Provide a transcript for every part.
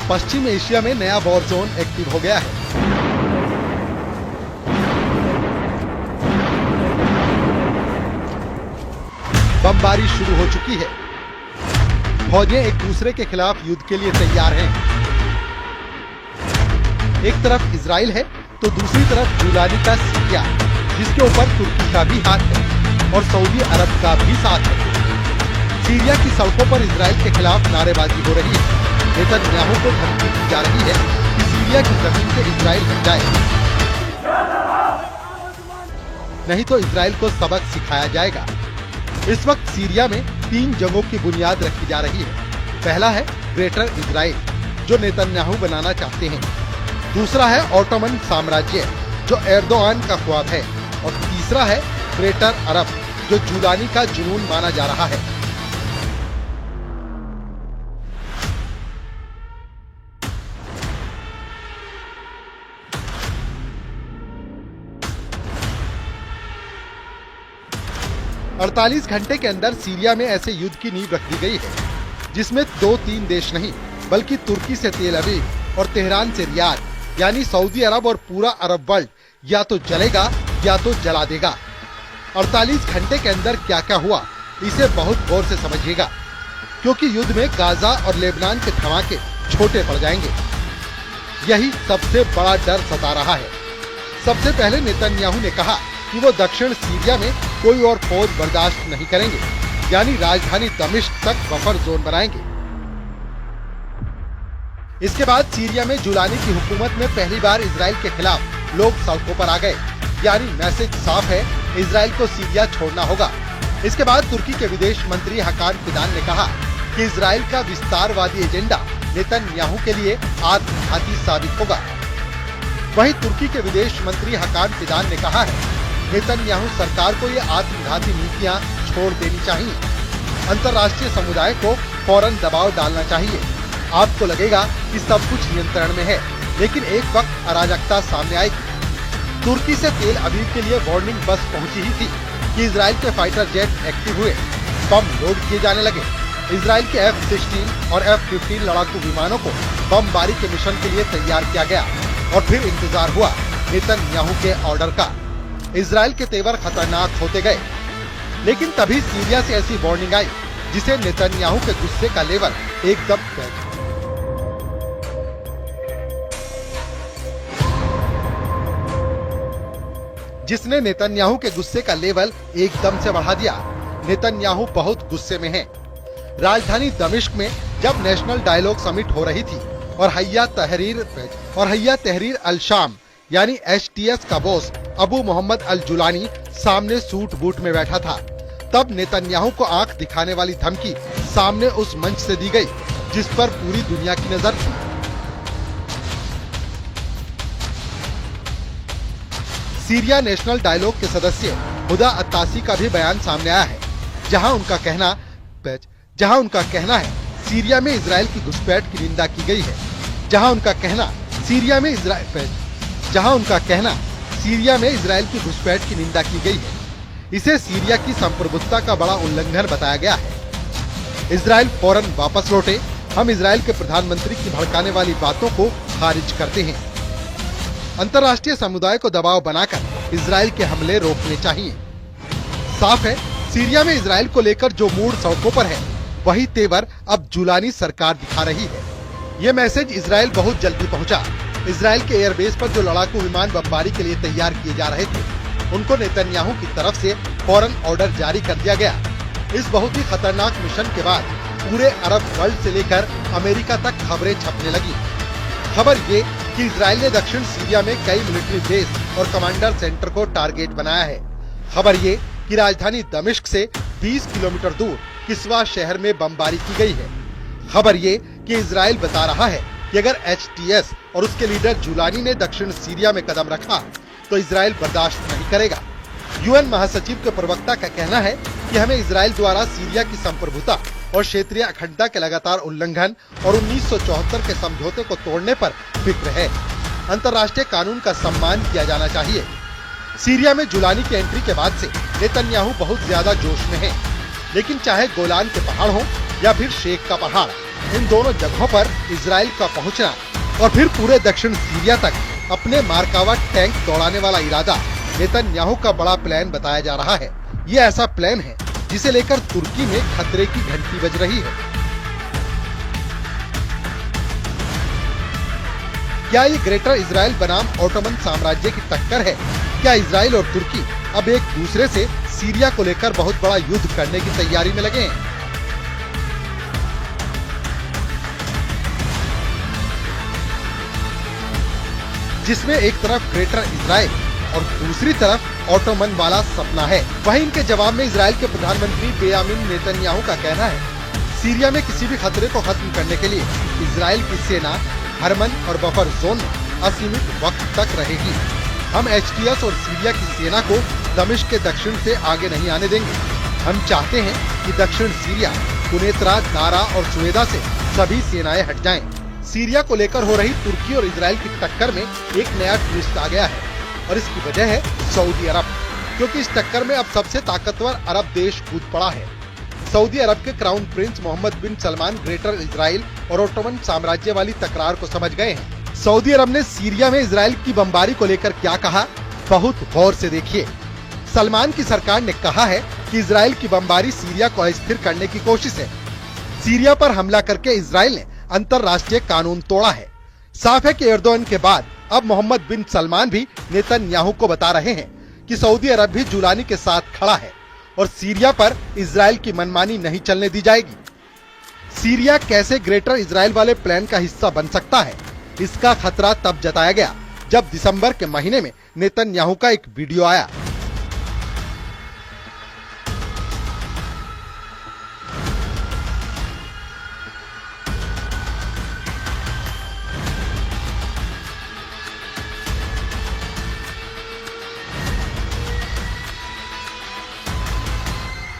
पश्चिम Asia में नया war zone active हो गया है। बमबारी शुरू हो चुकी है। फौजें एक दूसरे के खिलाफ युद्ध के लिए तैयार हैं। एक तरफ इजराइल है तो दूसरी तरफ जुलानी का सीरिया, जिसके ऊपर तुर्की का भी हाथ है और सऊदी अरब का भी साथ है। सीरिया की सड़कों पर इजराइल के खिलाफ नारेबाजी हो रही है। नेतन्याहू को धमकी दी जा रही है कि सीरिया की जमीन से इजराइल हट जाए, नहीं तो इजराइल को सबक सिखाया जाएगा। इस वक्त सीरिया में 3 जगहों की बुनियाद रखी जा रही है। पहला है ग्रेटर इजराइल, जो नेतन्याहू बनाना चाहते हैं। दूसरा है ऑटोमन साम्राज्य, जो एर्दोआन का ख्वाब है। और तीसरा है ग्रेटर अरब, जो जुलानी का जुनून माना जा रहा है। अड़तालीस घंटे के अंदर सीरिया में ऐसे युद्ध की नींव रख दी गई है, जिसमें 2-3 देश नहीं, बल्कि तुर्की से तेल अवीव और तेहरान से रियाद, यानी सऊदी अरब और पूरा अरब वर्ल्ड या तो जलेगा या तो जला देगा। 48 घंटे के अंदर क्या क्या हुआ, इसे बहुत गौर से समझिएगा, क्योंकि युद्ध में गाजा और लेबनान के धमाके छोटे पड़ जाएंगे। यही सबसे बड़ा डर सता रहा है। सबसे पहले नेतन्याहू ने कहा कि वो दक्षिण सीरिया में कोई और फौज बर्दाश्त नहीं करेंगे, यानी राजधानी दमिश्क तक बफर जोन बनाएंगे। इसके बाद सीरिया में जुलानी की हुकूमत में पहली बार इजराइल के खिलाफ लोग सड़कों पर आ गए, यानी मैसेज साफ है, इजराइल को सीरिया छोड़ना होगा। इसके बाद तुर्की के विदेश मंत्री हकान फिदान ने कहा कि इजराइल का विस्तारवादी एजेंडा नेतन्याहू के लिए आत्मघाती साबित होगा। वहीं तुर्की के विदेश मंत्री हकान फिदान ने कहा है, नेतन्याहू सरकार को ये आत्मघाती नीतियां छोड़ देनी चाहिए। अंतर्राष्ट्रीय समुदाय को फौरन दबाव डालना चाहिए। आपको लगेगा कि सब कुछ नियंत्रण में है, लेकिन एक वक्त अराजकता सामने आएगी। तुर्की से तेल अवीव के लिए वार्निंग बस पहुंची ही थी कि इजराइल के फाइटर जेट एक्टिव हुए, बम लोड किए जाने लगे। इजराइल के F-16 और F-15 लड़ाकू विमानों को बमबारी के मिशन के लिए तैयार किया गया और फिर इंतजार हुआ नेतन्याहू के ऑर्डर का। इजराइल के तेवर खतरनाक होते गए, लेकिन तभी सीरिया से ऐसी वार्निंग आई जिसे नेतन्याहू के गुस्से का लेवल एकदम जिसने नेतन्याहू के गुस्से का लेवल एकदम से बढ़ा दिया। नेतन्याहू बहुत गुस्से में हैं। राजधानी दमिश्क में जब नेशनल डायलॉग समिट हो रही थी और हैया तहरीर अल शाम यानी HTS का बॉस अबू मोहम्मद अल जुलानी सामने सूट बूट में बैठा था, तब नेतन्याहू को आंख दिखाने वाली धमकी सामने उस मंच से दी गई जिस पर पूरी दुनिया की नजर थी। सीरिया नेशनल डायलॉग के सदस्य हुदा अत्तासी का भी बयान सामने आया है, जहां उनका कहना है सीरिया में इजराइल की घुसपैठ की निंदा की गई है। जहां उनका कहना सीरिया में इजराइल की घुसपैठ की निंदा की गई है। इसे सीरिया की संप्रभुता का बड़ा उल्लंघन बताया गया है। इजराइल फौरन वापस लौटे। हम इजराइल के प्रधानमंत्री की भड़काने वाली बातों को खारिज करते हैं। अंतर्राष्ट्रीय समुदाय को दबाव बनाकर इजराइल के हमले रोकने चाहिए। साफ है, सीरिया में इजराइल को लेकर जो मूड सड़कों पर है, वही तेवर अब जुलानी सरकार दिखा रही है। ये मैसेज इजराइल बहुत जल्दी पहुंचा। इजराइल के एयरबेस पर जो लड़ाकू विमान बमबारी के लिए तैयार किए जा रहे थे, उनको नेतन्याहू की तरफ से फौरन ऑर्डर जारी कर दिया गया। इस बहुत ही खतरनाक मिशन के बाद पूरे अरब वर्ल्ड से लेकर अमेरिका तक खबरें छपने लगी। खबर ये कि इजराइल ने दक्षिण सीरिया में कई मिलिट्री बेस और कमांडर सेंटर को टारगेट बनाया है। खबर ये कि राजधानी दमिश्क से 20 किलोमीटर दूर किस्वा शहर में बमबारी की गई है। खबर ये कि इजराइल बता रहा है कि अगर HTS और उसके लीडर जुलानी ने दक्षिण सीरिया में कदम रखा तो इजराइल बर्दाश्त नहीं करेगा। UN महासचिव के प्रवक्ता का कहना है कि हमें इजराइल द्वारा सीरिया की संप्रभुता और क्षेत्रीय अखंडता के लगातार उल्लंघन और 1974 के समझौते को तोड़ने पर फिक्र है। अंतर्राष्ट्रीय कानून का सम्मान किया जाना चाहिए। सीरिया में जुलानी की एंट्री के बाद से नेतन्याहू बहुत ज्यादा जोश में है, लेकिन चाहे गोलान के पहाड़ हो या फिर शेख का पहाड़, इन दोनों जगहों पर इजराइल का पहुंचना और फिर पूरे दक्षिण सीरिया तक अपने मार्कावा टैंक दौड़ाने वाला इरादा नेतन्याहू का बड़ा प्लान बताया जा रहा है। ये ऐसा प्लान है जिसे लेकर तुर्की में खतरे की घंटी बज रही है। क्या ये ग्रेटर इजराइल बनाम ऑटोमन साम्राज्य की टक्कर है? क्या इजराइल और तुर्की अब एक दूसरे से सीरिया को लेकर बहुत बड़ा युद्ध करने की तैयारी में लगे हैं? जिसमें एक तरफ ग्रेटर इजराइल और दूसरी तरफ ऑटोमन वाला सपना है। वहीं इनके जवाब में इजराइल के प्रधानमंत्री बेंयामिन नेतन्याहू का कहना है, सीरिया में किसी भी खतरे को खत्म करने के लिए इजराइल की सेना हरमन और बफर जोन में असीमित वक्त तक रहेगी। हम एचटीएस और सीरिया की सेना को दमिश्क के दक्षिण से आगे नहीं आने देंगे। हम चाहते हैं कि दक्षिण सीरिया, कुनेत्रा, दारा और सुवेदा से सभी सेनाएं हट जाएं। सीरिया को लेकर हो रही तुर्की और इजराइल की टक्कर में एक नया ट्विस्ट आ गया है और इसकी वजह है सऊदी अरब, क्योंकि इस टक्कर में अब सबसे ताकतवर अरब देश कूद पड़ा है। सऊदी अरब के क्राउन प्रिंस मोहम्मद बिन सलमान ग्रेटर इजराइल और ओटोमन साम्राज्य वाली तकरार को समझ गए हैं। सऊदी अरब ने सीरिया में इजराइल की बमबारी को लेकर क्या कहा, बहुत गौर से देखिए। सलमान की सरकार ने कहा है कि इजराइल की बमबारी सीरिया को अस्थिर करने की कोशिश है। सीरिया पर हमला करके इजराइल ने अंतर्राष्ट्रीय कानून तोड़ा है। साफ है कि एर्दोगन के बाद अब मोहम्मद बिन सलमान भी नेतन्याहू को बता रहे हैं कि सऊदी अरब भी जुलानी के साथ खड़ा है और सीरिया पर इजराइल की मनमानी नहीं चलने दी जाएगी। सीरिया कैसे ग्रेटर इजराइल वाले प्लान का हिस्सा बन सकता है, इसका खतरा तब जताया गया जब दिसंबर के महीने में नेतन्याहू का एक वीडियो आया।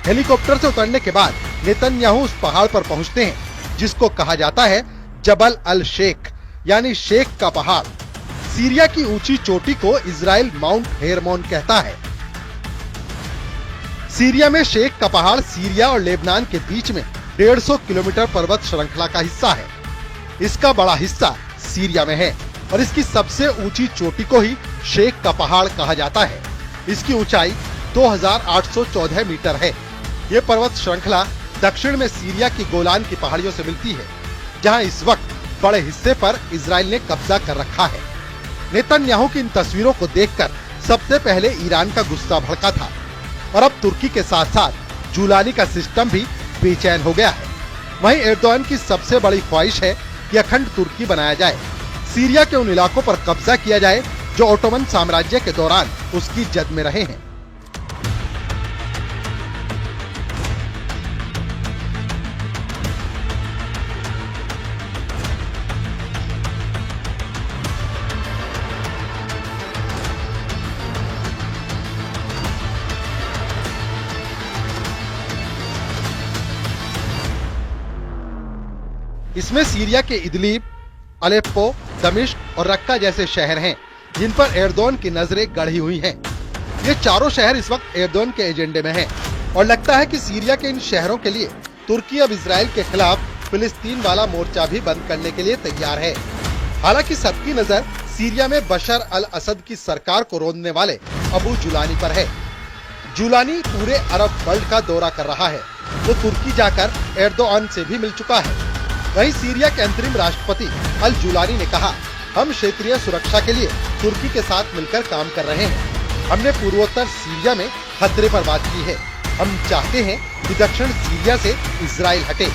हेलीकॉप्टर से उतरने के बाद नेतन्याहू उस पहाड़ पर पहुंचते हैं जिसको कहा जाता है जबल अल शेख, यानी शेख का पहाड़। सीरिया की ऊंची चोटी को इजराइल माउंट हेरमोन कहता है। सीरिया में शेख का पहाड़ सीरिया और लेबनान के बीच में 150 किलोमीटर पर्वत श्रृंखला का हिस्सा है। इसका बड़ा हिस्सा सीरिया में है और इसकी सबसे ऊंची चोटी को ही शेख का पहाड़ कहा जाता है। इसकी ऊंचाई 2814 मीटर है। ये पर्वत श्रृंखला दक्षिण में सीरिया की गोलान की पहाड़ियों से मिलती है, जहां इस वक्त बड़े हिस्से पर इजराइल ने कब्जा कर रखा है। नेतन्याहू की इन तस्वीरों को देखकर सबसे पहले ईरान का गुस्सा भड़का था और अब तुर्की के साथ साथ जुलानी का सिस्टम भी बेचैन हो गया है। वहीं एर्दोगन की सबसे बड़ी ख्वाहिश है कि अखंड तुर्की बनाया जाए, सीरिया के उन इलाकों पर कब्जा किया जाए जो ओटोमन साम्राज्य के दौरान उसकी जद में रहे हैं। इसमें सीरिया के इदलिब, अलेप्पो, दमिश्क और रक्का जैसे शहर हैं, जिन पर एर्दोगन की नजरें गड़ी हुई हैं। ये चारों शहर इस वक्त एर्दोगन के एजेंडे में हैं और लगता है कि सीरिया के इन शहरों के लिए तुर्की अब इजराइल के खिलाफ फिलिस्तीन वाला मोर्चा भी बंद करने के लिए तैयार है। हालांकि सबकी नजर सीरिया में बशर अल असद की सरकार को रोंदने वाले अबू जुलानी पर है। जुलानी पूरे अरब वर्ल्ड का दौरा कर रहा है, वो तुर्की जाकर एर्दोगन से भी मिल चुका है। वहीं सीरिया के अंतरिम राष्ट्रपति अल जुलानी ने कहा, हम क्षेत्रीय सुरक्षा के लिए तुर्की के साथ मिलकर काम कर रहे हैं। हमने पूर्वोत्तर सीरिया में खतरे पर बात की है। हम चाहते हैं कि दक्षिण सीरिया से इजराइल हटे।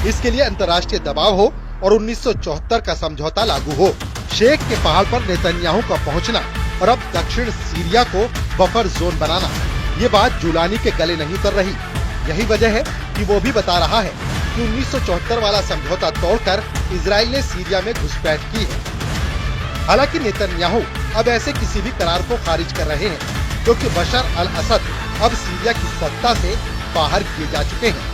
इसके लिए अंतर्राष्ट्रीय दबाव हो और 1974 का समझौता लागू हो। शेख के पहाड़ पर नेतन्याहू का पहुंचना और अब दक्षिण सीरिया को बफर जोन बनाना, ये बात जुलानी के गले नहीं उतर रही। यही वजह है कि वो भी बता रहा है कि 1974 वाला समझौता तोड़कर इजराइल ने सीरिया में घुसपैठ की है। हालांकि नेतन्याहू अब ऐसे किसी भी करार को खारिज कर रहे हैं, क्योंकि बशर अल असद अब सीरिया की सत्ता से बाहर किए जा चुके हैं।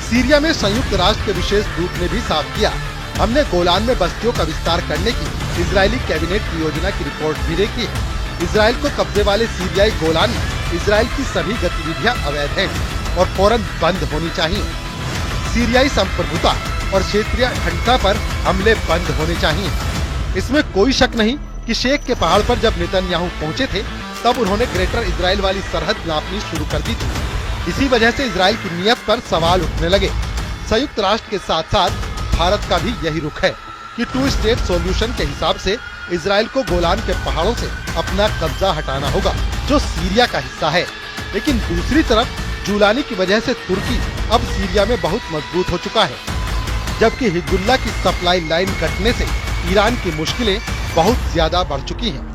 सीरिया में संयुक्त राष्ट्र के विशेष दूत ने भी साफ किया, हमने गोलान में बस्तियों का विस्तार करने की इजरायली कैबिनेट की योजना की रिपोर्ट भी देखी है। इजराइल को कब्जे वाले सीरियाई गोलान में इजराइल की सभी गतिविधियां अवैध हैं। और फौरन बंद होनी चाहिए। सीरियाई संप्रभुता और क्षेत्रीय अखंडता पर हमले बंद होने चाहिए। इसमें कोई शक नहीं कि शेख के पहाड़ पर जब नेतन्याहू पहुंचे थे तब उन्होंने ग्रेटर इजराइल वाली सरहद नापनी शुरू कर दी थी। इसी वजह से इजराइल की नीयत पर सवाल उठने लगे। संयुक्त राष्ट्र के साथ साथ भारत का भी यही रुख है कि 2 स्टेट सॉल्यूशन के हिसाब से इजराइल को गोलान के पहाड़ों से अपना कब्जा हटाना होगा, जो सीरिया का हिस्सा है। लेकिन दूसरी तरफ जूलानी की वजह से तुर्की अब सीरिया में बहुत मजबूत हो चुका है, जबकि हिजबुल्लाह की सप्लाई लाइन कटने से ईरान की मुश्किलें बहुत ज्यादा बढ़ चुकी हैं।